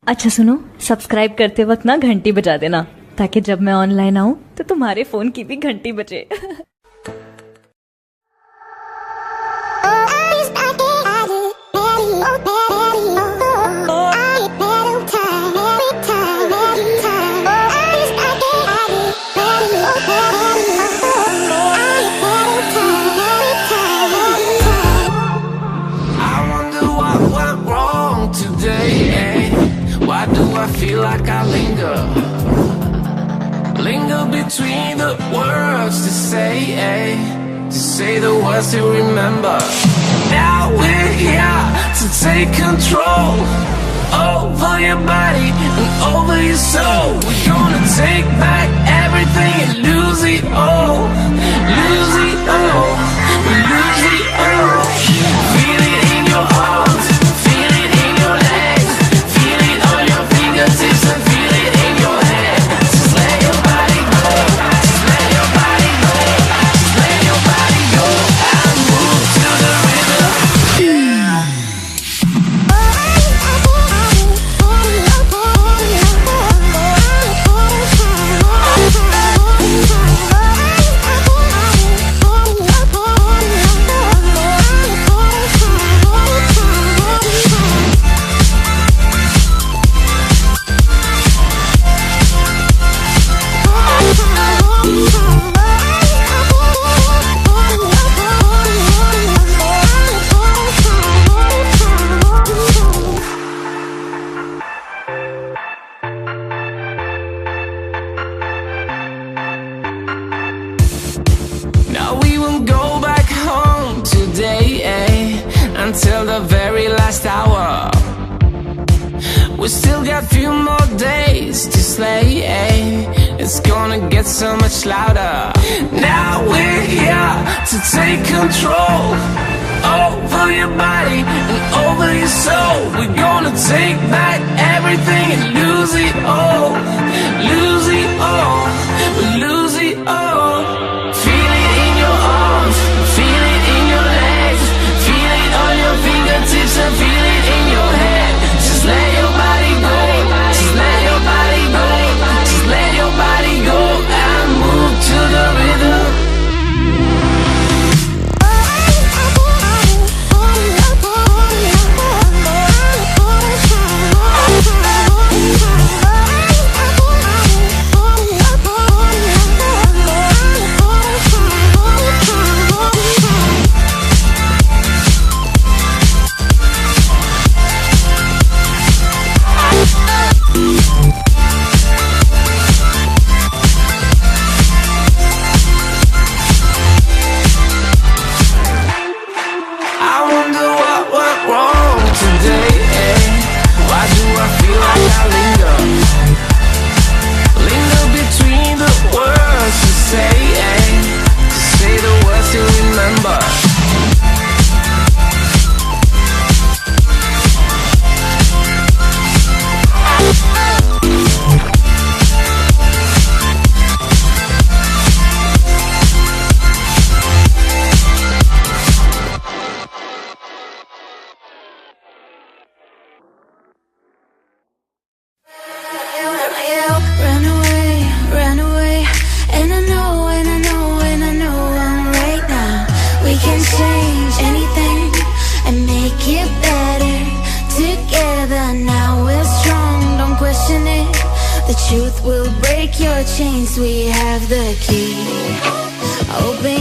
अच्छा सुनो, सब्सक्राइब करते वक्त ना घंटी बजा देना, ताकि जब मैं ऑनलाइन आऊँ तो तुम्हारे फोन की भी घंटी बजे। Why do I feel like I linger between the words to say the words to remember. Now we're here to take control over your body and over your soul. We're gonna take back everything and lose it all, lose it all, lose it all. Feel it in your arms, feel it in your legs, feel it on your fingertips and feel it in your head. Just let your body go, just let your body go, just let your body go and move to the rhythm. Until the very last hour, we still got a few more days to slay. It's gonna get so much louder. Now we're here to take control over your body and over your soul. We're gonna take back everything and lose it all, lose it all, lose it all. Feel it in your arms, feel it in your legs, feel it on your fingertips and feel it in your head. Just let your body go, just let your body go, just let your body go and move to the rhythm. Truth will break your chains, we have the key. Open